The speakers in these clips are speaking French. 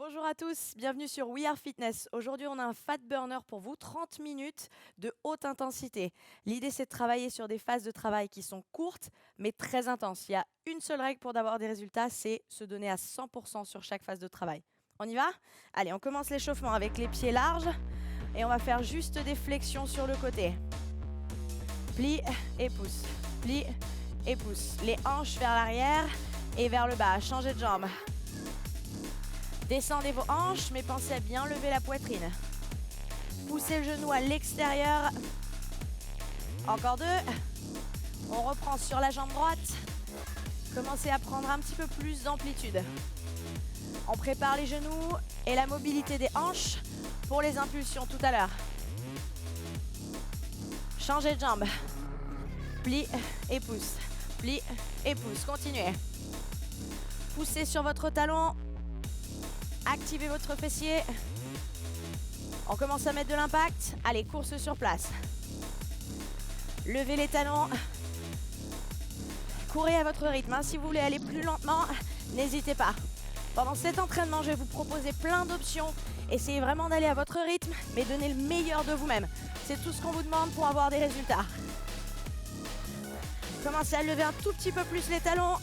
Bonjour à tous, bienvenue sur We Are Fitness. Aujourd'hui, on a un fat burner pour vous, 30 minutes de haute intensité. L'idée, c'est de travailler sur des phases de travail qui sont courtes, mais très intenses. Il y a une seule règle pour avoir des résultats, c'est se donner à 100% sur chaque phase de travail. On y va? Allez, on commence l'échauffement avec les pieds larges et on va faire juste des flexions sur le côté. Plie et pousse, plie et pousse. Les hanches vers l'arrière et vers le bas. Changez de jambe. Descendez vos hanches, mais pensez à bien lever la poitrine. Poussez le genou à l'extérieur. Encore deux. On reprend sur la jambe droite. Commencez à prendre un petit peu plus d'amplitude. On prépare les genoux et la mobilité des hanches pour les impulsions tout à l'heure. Changez de jambe. Plie et pousse. Plie et pousse. Continuez. Poussez sur votre talon. Activez votre fessier. On commence à mettre de l'impact. Allez, course sur place. Levez les talons. Courez à votre rythme. Si vous voulez aller plus lentement, n'hésitez pas. Pendant cet entraînement, je vais vous proposer plein d'options. Essayez vraiment d'aller à votre rythme, mais donnez le meilleur de vous-même. C'est tout ce qu'on vous demande pour avoir des résultats. Commencez à lever un tout petit peu plus les talons.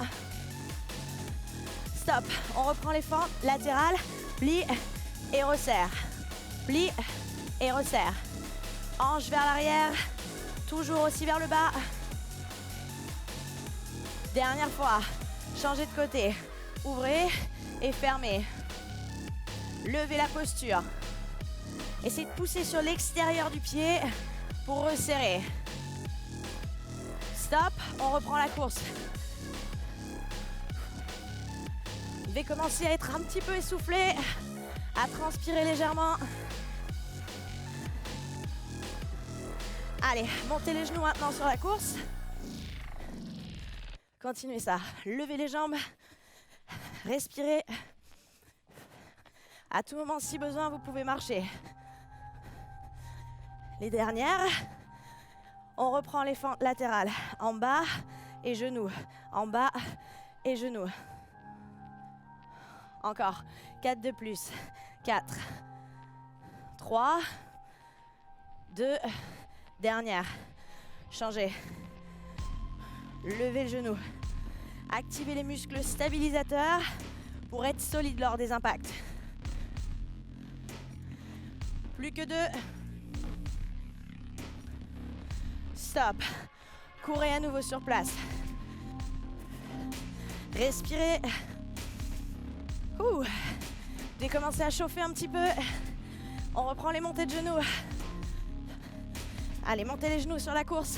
Stop. On reprend les fentes latérales. Plie et resserre. Plie et resserre. Hanche vers l'arrière. Toujours aussi vers le bas. Dernière fois. Changez de côté. Ouvrez et fermez. Levez la posture. Essayez de pousser sur l'extérieur du pied pour resserrer. Stop. On reprend la course. Vous devez commencer à être un petit peu essoufflé, à transpirer légèrement. Allez, montez les genoux maintenant sur la course. Continuez ça. Levez les jambes. Respirez. À tout moment, si besoin, vous pouvez marcher. Les dernières. On reprend les fentes latérales. En bas et genoux. En bas et genoux. Encore. 4 de plus. 4. 3. 2. Dernière. Changez. Levez le genou. Activez les muscles stabilisateurs pour être solide lors des impacts. Plus que 2. Stop. Courez à nouveau sur place. Respirez. Vous devez commencer à chauffer un petit peu. On reprend les montées de genoux. Allez, montez les genoux sur la course.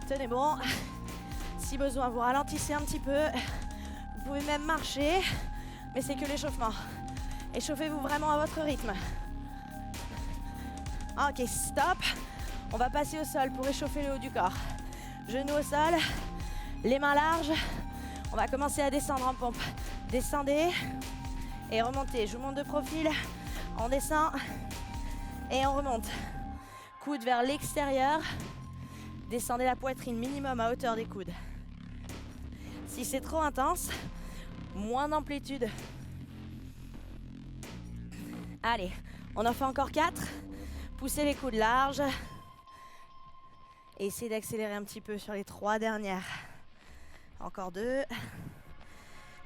Tenez bon. Si besoin, vous ralentissez un petit peu. Vous pouvez même marcher, mais c'est que l'échauffement. Échauffez-vous vraiment à votre rythme. Ok, stop. On va passer au sol pour échauffer le haut du corps. Genoux au sol, les mains larges. On va commencer à descendre en pompe. Descendez et remontez. Je vous monte de profil. On descend et on remonte. Coude vers l'extérieur. Descendez la poitrine minimum à hauteur des coudes. Si c'est trop intense, moins d'amplitude. Allez, on en fait encore 4. Poussez les coudes larges. Et essayez d'accélérer un petit peu sur les 3 dernières. Encore 2.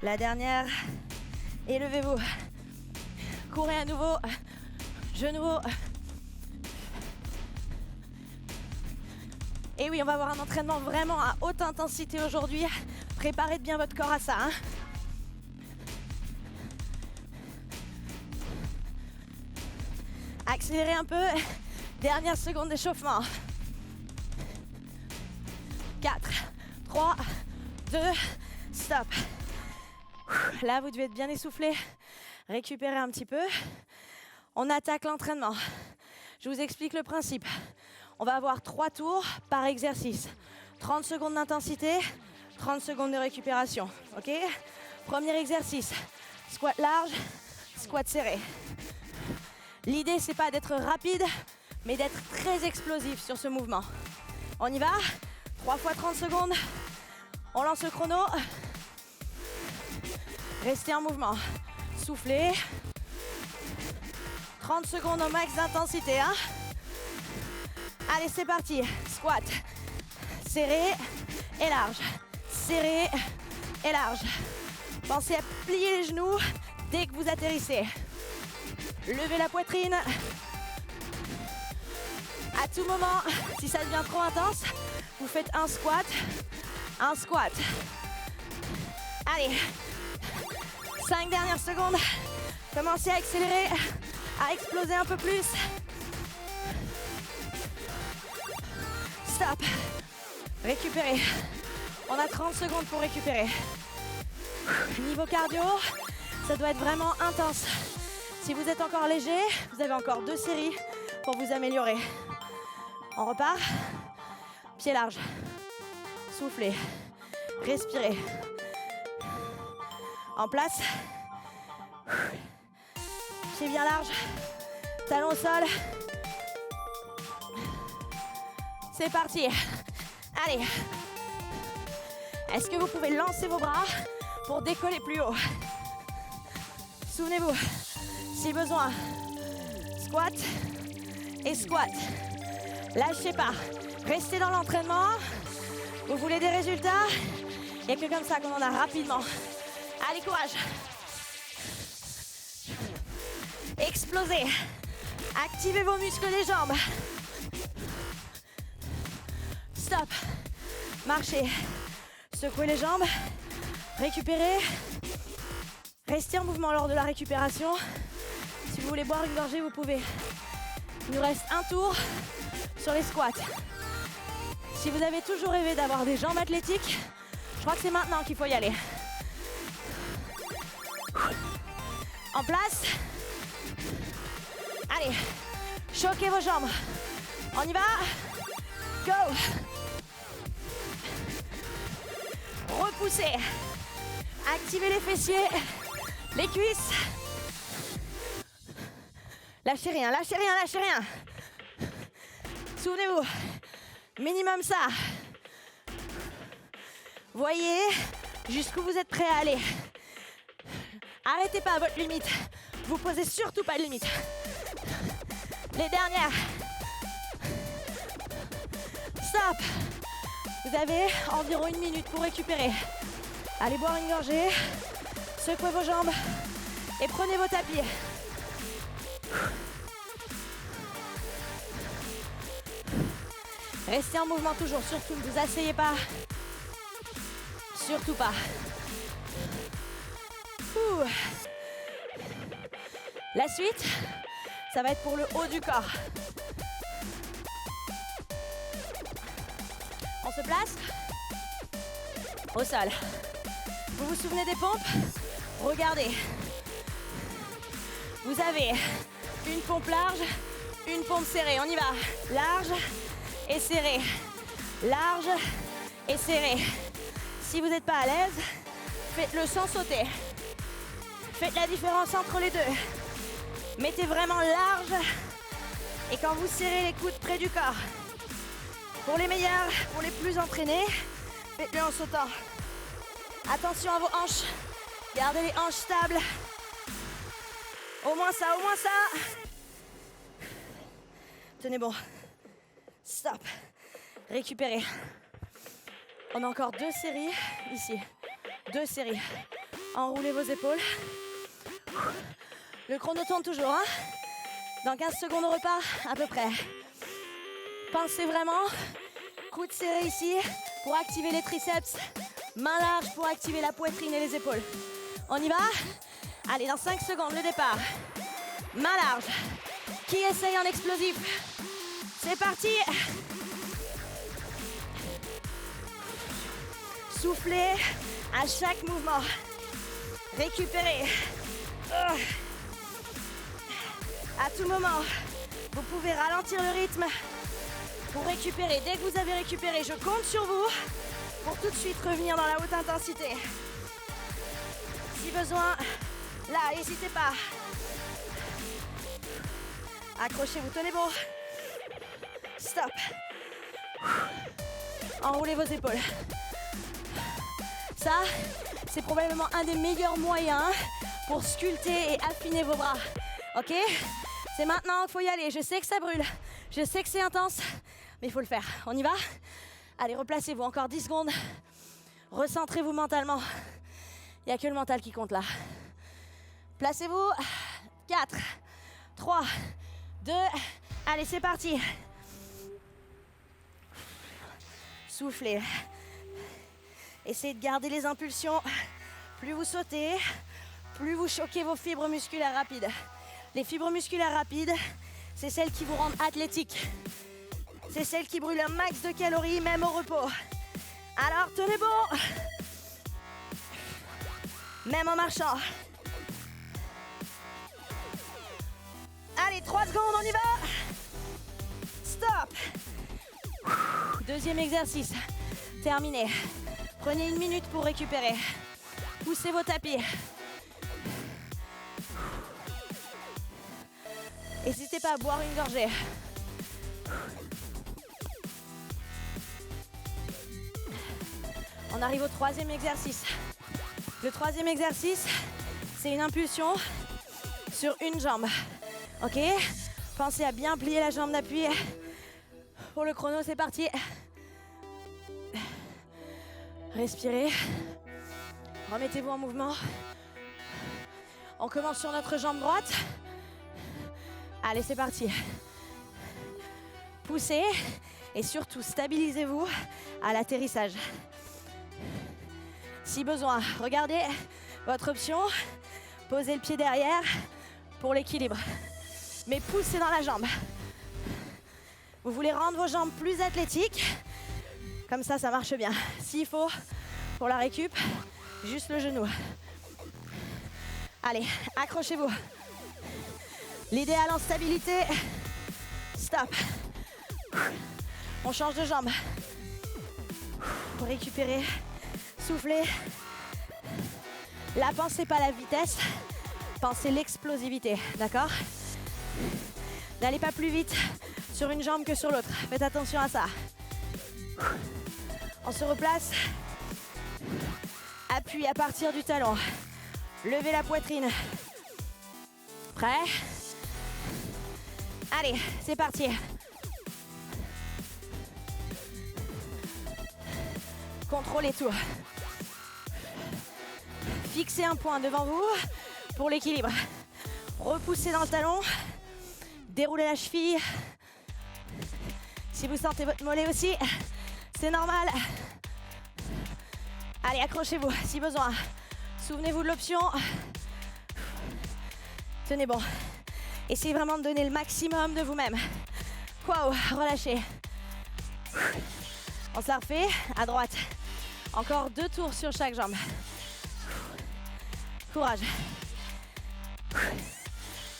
La dernière. Et levez-vous. Courez à nouveau. Genoux. Et oui, on va avoir un entraînement vraiment à haute intensité aujourd'hui. Préparez bien votre corps à ça. Accélérez un peu. Dernière seconde d'échauffement. 4, 3, 2, stop. Là, vous devez être bien essoufflé. Récupérez un petit peu. On attaque l'entraînement. Je vous explique le principe. On va avoir 3 tours par exercice. 30 secondes d'intensité, 30 secondes de récupération. Ok ? Premier exercice. Squat large, squat serré. L'idée, c'est pas d'être rapide, mais d'être très explosif sur ce mouvement. On y va ? 3 fois 30 secondes. On lance le chrono. Restez en mouvement. Soufflez. 30 secondes au max d'intensité. Hein. Allez, c'est parti. Squat. Serré et large. Serré et large. Pensez à plier les genoux dès que vous atterrissez. Levez la poitrine. À tout moment, si ça devient trop intense, vous faites un squat. Un squat. Allez. 5 dernières secondes. Commencez à accélérer, à exploser un peu plus. Stop. Récupérez. On a 30 secondes pour récupérer. Niveau cardio, ça doit être vraiment intense. Si vous êtes encore léger, vous avez encore 2 séries pour vous améliorer. On repart. Pied large. Soufflez. Respirez. En place. Pied bien large. Talon au sol. C'est parti. Allez. Est-ce que vous pouvez lancer vos bras pour décoller plus haut? Souvenez-vous, si besoin, squat et squat. Lâchez pas. Restez dans l'entraînement. Vous voulez des résultats? Il n'y a que comme ça qu'on en a rapidement. Allez, courage. Explosez. Activez vos muscles des jambes. Stop. Marchez. Secouez les jambes. Récupérez. Restez en mouvement lors de la récupération. Si vous voulez boire une gorgée, vous pouvez. Il nous reste un tour sur les squats. Si vous avez toujours rêvé d'avoir des jambes athlétiques, je crois que c'est maintenant qu'il faut y aller. En place. Allez, choquez vos jambes. On y va. Go. Repoussez. Activez les fessiers, les cuisses. Lâchez rien, lâchez rien, lâchez rien. Souvenez-vous, minimum ça. Voyez jusqu'où vous êtes prêt à aller. Arrêtez pas à votre limite. Vous posez surtout pas de limite. Les dernières. Stop. Vous avez environ 1 minute pour récupérer. Allez boire une gorgée. Secouez vos jambes. Et prenez vos tapis. Restez en mouvement toujours. Surtout ne vous asseyez pas. Surtout pas. Ouh. La suite, ça va être pour le haut du corps. On se place au sol. Vous vous souvenez des pompes? Regardez. Vous avez une pompe large, une pompe serrée. On y va. Large et serré. Large et serré. Si vous n'êtes pas à l'aise, faites-le sans sauter. Faites la différence entre les deux. Mettez vraiment large. Et quand vous serrez les coudes près du corps. Pour les meilleurs, pour les plus entraînés, faites-le en sautant. Attention à vos hanches. Gardez les hanches stables. Au moins ça, au moins ça. Tenez bon. Stop. Récupérez. On a encore 2 séries ici. 2 séries. Enroulez vos épaules. Le chrono tourne toujours. Hein. Dans 15 secondes on repart à peu près. Pensez vraiment. Coude serré ici pour activer les triceps. Main large pour activer la poitrine et les épaules. On y va? Allez, dans 5 secondes, le départ. Main large. Qui essaye en explosif? C'est parti. Soufflez à chaque mouvement. Récupérez. À tout moment, vous pouvez ralentir le rythme pour récupérer. Dès que vous avez récupéré, je compte sur vous pour tout de suite revenir dans la haute intensité. Si besoin, là, n'hésitez pas. Accrochez-vous, tenez bon. Stop. Enroulez vos épaules. Ça, c'est probablement un des meilleurs moyens pour sculpter et affiner vos bras. Ok? C'est maintenant qu'il faut y aller. Je sais que ça brûle, je sais que c'est intense, mais il faut le faire. On y va? Allez, replacez-vous, encore 10 secondes. Recentrez-vous mentalement. Il n'y a que le mental qui compte là. Placez-vous. 4, 3, 2, allez, c'est parti. Soufflez. Essayez de garder les impulsions. Plus vous sautez, plus vous choquez vos fibres musculaires rapides. Les fibres musculaires rapides, c'est celles qui vous rendent athlétique. C'est celles qui brûlent un max de calories, même au repos. Alors, tenez bon. Même en marchant. Allez, 3 secondes, on y va. Stop. Deuxième exercice. Terminé. Prenez 1 minute pour récupérer. Poussez vos tapis. N'hésitez pas à boire une gorgée. On arrive au 3e exercice. Le 3e exercice, c'est une impulsion sur une jambe. Ok? Pensez à bien plier la jambe d'appui. Pour le chrono, c'est parti. Respirez. Remettez-vous en mouvement. On commence sur notre jambe droite. Allez, c'est parti. Poussez et surtout stabilisez-vous à l'atterrissage. Si besoin, regardez votre option. Posez le pied derrière pour l'équilibre. Mais poussez dans la jambe. Vous voulez rendre vos jambes plus athlétiques. Comme ça, ça marche bien. S'il faut, pour la récup, juste le genou. Allez, accrochez-vous. L'idéal en stabilité. Stop. On change de jambe. Récupérez. Soufflez. Là, pensez pas la vitesse. Pensez l'explosivité. D'accord? N'allez pas plus vite sur une jambe que sur l'autre. Faites attention à ça. On se replace. Appui à partir du talon. Levez la poitrine. Prêt? Allez, c'est parti. Contrôlez tout. Fixez un point devant vous pour l'équilibre. Repoussez dans le talon. Déroulez la cheville. Si vous sentez votre mollet aussi, c'est normal. Allez, accrochez-vous si besoin. Souvenez-vous de l'option. Tenez bon. Essayez vraiment de donner le maximum de vous-même. Waouh, relâchez. On se la refait à droite. Encore 2 tours sur chaque jambe. Courage.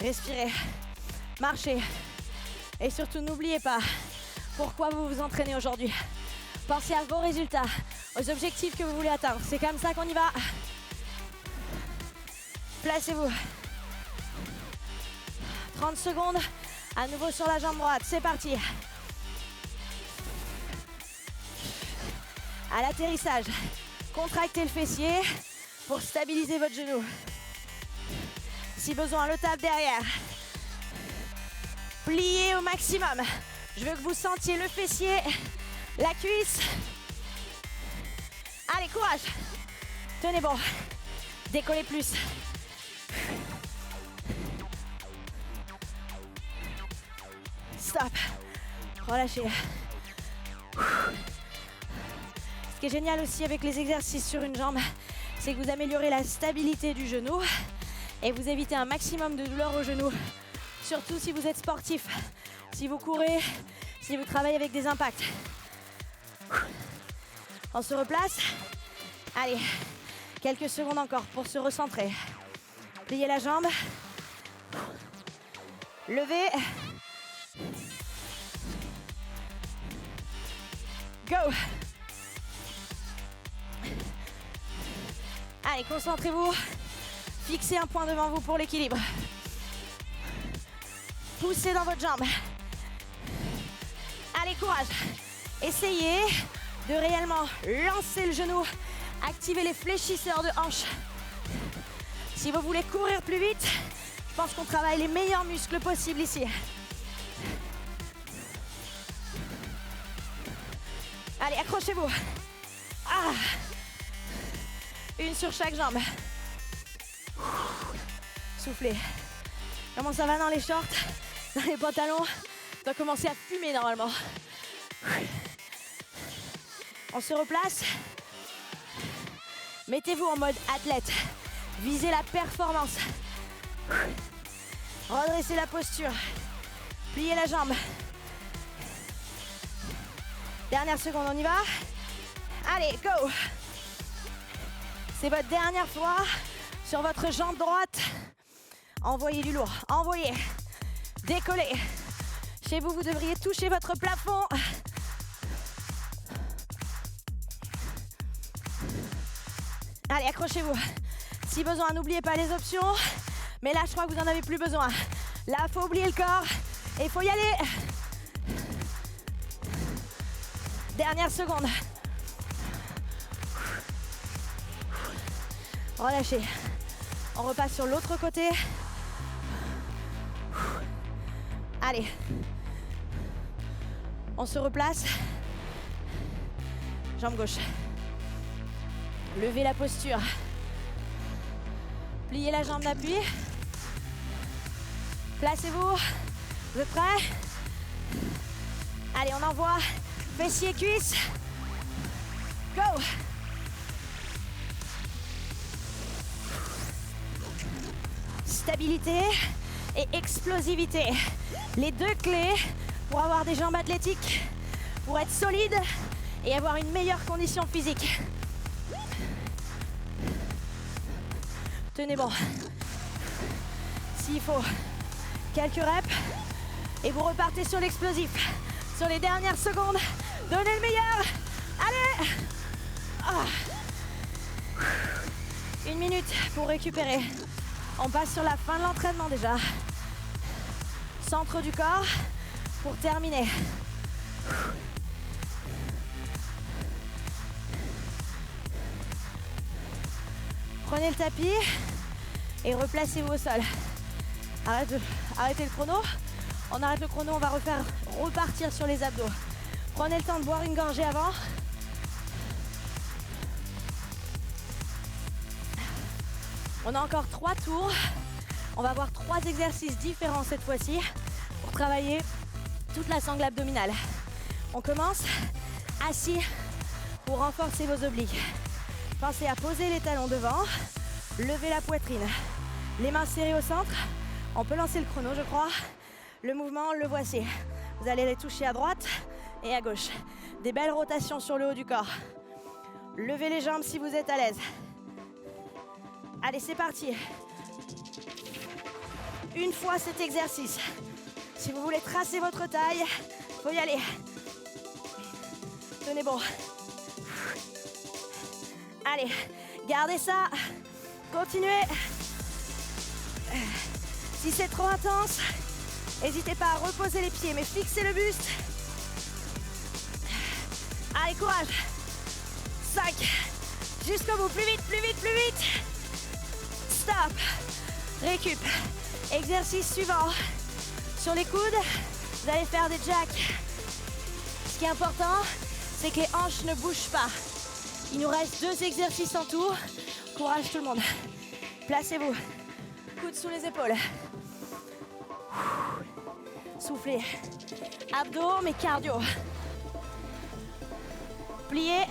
Respirez. Marchez. Et surtout, n'oubliez pas pourquoi vous vous entraînez aujourd'hui. Pensez à vos résultats, aux objectifs que vous voulez atteindre. C'est comme ça qu'on y va. Placez-vous. 30 secondes. À nouveau sur la jambe droite. C'est parti. À l'atterrissage, contractez le fessier pour stabiliser votre genou. Si besoin, le tape derrière. Pliez au maximum. Je veux que vous sentiez le fessier, la cuisse. Allez, courage. Tenez bon. Décollez plus. Stop. Relâchez. Ce qui est génial aussi avec les exercices sur une jambe, c'est que vous améliorez la stabilité du genou et vous évitez un maximum de douleur au genou. Surtout si vous êtes sportif, si vous courez, si vous travaillez avec des impacts. On se replace. Allez, quelques secondes encore pour se recentrer. Pliez la jambe. Levez. Go! Allez, concentrez-vous. Fixez un point devant vous pour l'équilibre. Poussez dans votre jambe. Allez, courage. Essayez de réellement lancer le genou, activer les fléchisseurs de hanche. Si vous voulez courir plus vite, je pense qu'on travaille les meilleurs muscles possibles ici. Allez, accrochez-vous. Ah. Une sur chaque jambe. Soufflez. Comment ça va dans les shorts, dans les pantalons? Ça doit commencer à fumer normalement. On se replace. Mettez-vous en mode athlète. Visez la performance. Redressez la posture. Pliez la jambe. Dernière seconde, on y va. Allez, go. C'est votre dernière fois sur votre jambe droite. Envoyez du lourd, envoyez. Décollez. Chez vous, vous devriez toucher votre plafond. Allez, accrochez-vous. Si besoin, n'oubliez pas les options. Mais là, je crois que vous n'en avez plus besoin. Là, il faut oublier le corps et il faut y aller. Dernière seconde. Relâchez. On repasse sur l'autre côté. Allez. On se replace. Jambe gauche. Levez la posture. Pliez la jambe d'appui. Placez-vous. Vous êtes prêts? Allez, on envoie. Fessiers, cuisses. Go! Stabilité et explosivité. Les deux clés pour avoir des jambes athlétiques, pour être solide et avoir une meilleure condition physique. Tenez bon. S'il faut, quelques reps et vous repartez sur l'explosif. Sur les dernières secondes, donnez le meilleur. Allez! Ah. 1 minute pour récupérer. On passe sur la fin de l'entraînement déjà. Centre du corps pour terminer. Prenez le tapis et replacez-vous au sol. Arrêtez le chrono. On arrête le chrono, on va repartir sur les abdos. Prenez le temps de boire une gorgée avant. On a encore 3 tours. On va avoir 3 exercices différents cette fois-ci pour travailler toute la sangle abdominale. On commence assis pour renforcer vos obliques. Pensez à poser les talons devant, lever la poitrine, les mains serrées au centre. On peut lancer le chrono, je crois. Le mouvement, le voici. Vous allez les toucher à droite et à gauche. Des belles rotations sur le haut du corps. Levez les jambes si vous êtes à l'aise. Allez, c'est parti. Une fois cet exercice. Si vous voulez tracer votre taille, faut y aller. Tenez bon. Allez, gardez ça. Continuez. Si c'est trop intense, n'hésitez pas à reposer les pieds, mais fixez le buste. Allez, courage. 5. Jusqu'au bout. Plus vite, plus vite, plus vite. Stop. Récup. Exercice suivant. Sur les coudes, vous allez faire des jacks. Ce qui est important, c'est que les hanches ne bougent pas. Il nous reste 2 exercices en tout. Courage tout le monde. Placez-vous. Coudes sous les épaules. Soufflez. Abdos, mais cardio. Pliez.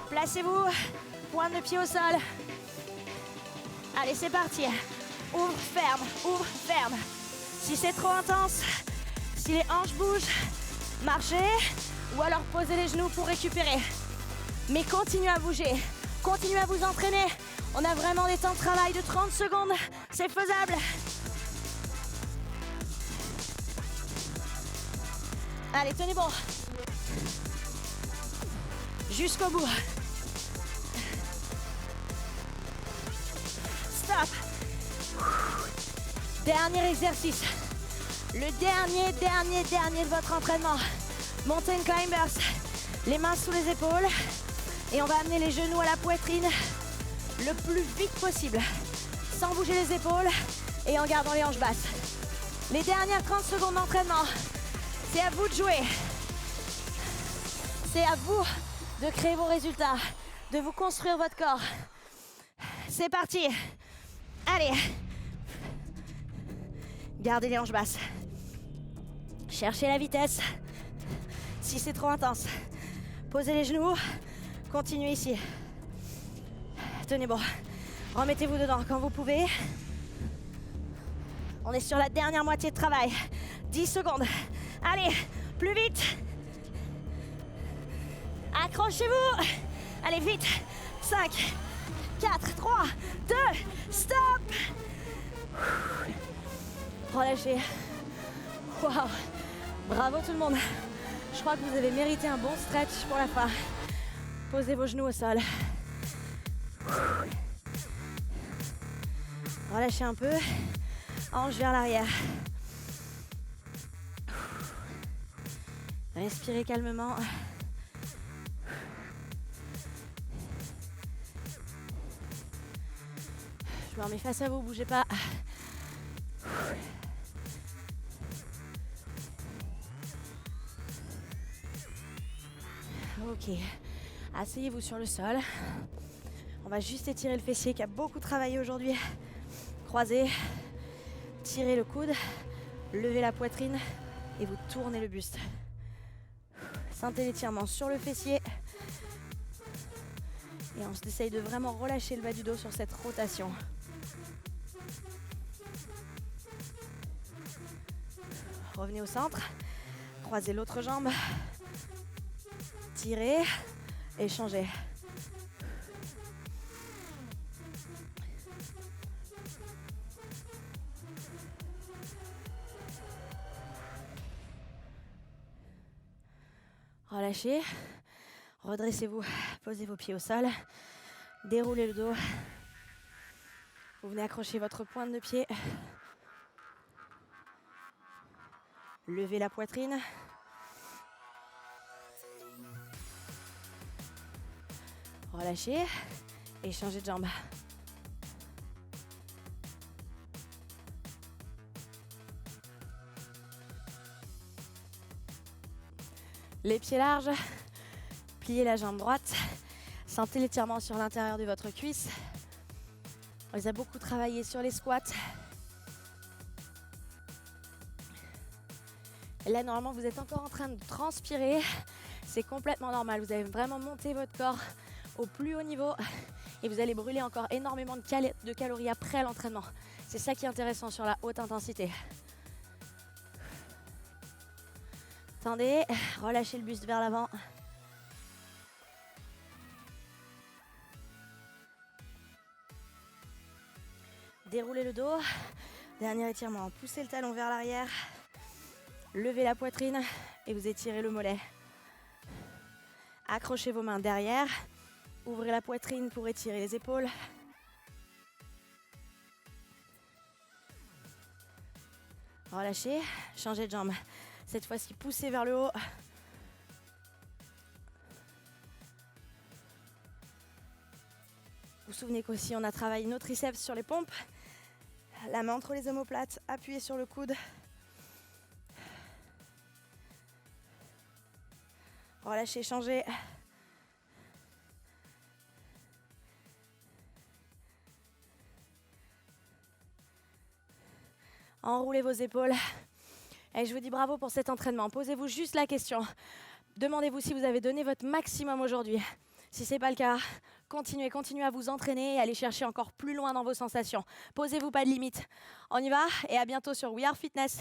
Placez-vous. Pointe de pied au sol. Allez, c'est parti. Ouvre, ferme, ouvre, ferme. Si c'est trop intense, si les hanches bougent, marchez ou alors posez les genoux pour récupérer. Mais continuez à bouger, continuez à vous entraîner. On a vraiment des temps de travail de 30 secondes, c'est faisable. Allez, tenez bon. Jusqu'au bout. Stop. Dernier exercice. Le dernier de votre entraînement. Mountain climbers. Les mains sous les épaules. Et on va amener les genoux à la poitrine le plus vite possible. Sans bouger les épaules et en gardant les hanches basses. Les dernières 30 secondes d'entraînement. C'est à vous de jouer. C'est à vous de créer vos résultats, de vous construire votre corps. C'est parti. Allez. Gardez les hanches basses. Cherchez la vitesse. Si c'est trop intense, posez les genoux. Continuez ici. Tenez bon. Remettez-vous dedans quand vous pouvez. On est sur la dernière moitié de travail. 10 secondes. Allez, plus vite. Accrochez-vous. Allez, vite. 5, 4, 3, 2, stop. Relâchez. Waouh. Bravo tout le monde. Je crois que vous avez mérité un bon stretch pour la fin. Posez vos genoux au sol. Relâchez un peu. Hanche vers l'arrière. Respirez calmement. Je me remets face à vous, bougez pas. Ok, asseyez-vous sur le sol. On va juste étirer le fessier qui a beaucoup travaillé aujourd'hui. Croisez, tirez le coude, levez la poitrine et vous tournez le buste. Sentez l'étirement sur le fessier. Et on essaye de vraiment relâcher le bas du dos sur cette rotation. Revenez au centre, croisez l'autre jambe, tirez et changez. Relâchez, redressez-vous, posez vos pieds au sol, déroulez le dos. Vous venez accrocher votre pointe de pied. Levez la poitrine. Relâchez et changez de jambe. Les pieds larges, pliez la jambe droite. Sentez l'étirement sur l'intérieur de votre cuisse. On les a beaucoup travaillé sur les squats. Et là, normalement, vous êtes encore en train de transpirer. C'est complètement normal. Vous avez vraiment monté votre corps au plus haut niveau et vous allez brûler encore énormément de calories après l'entraînement. C'est ça qui est intéressant sur la haute intensité. Tendez, relâchez le buste vers l'avant. Déroulez le dos. Dernier étirement, poussez le talon vers l'arrière. Levez la poitrine et vous étirez le mollet. Accrochez vos mains derrière. Ouvrez la poitrine pour étirer les épaules. Relâchez, changez de jambe. Cette fois-ci, poussez vers le haut. Vous vous souvenez qu'aussi on a travaillé nos triceps sur les pompes. La main entre les omoplates, appuyez sur le coude. Relâchez, changez. Enroulez vos épaules. Et je vous dis bravo pour cet entraînement. Posez-vous juste la question. Demandez-vous si vous avez donné votre maximum aujourd'hui. Si ce n'est pas le cas, continuez à vous entraîner et allez chercher encore plus loin dans vos sensations. Posez-vous pas de limites. On y va et à bientôt sur We Are Fitness.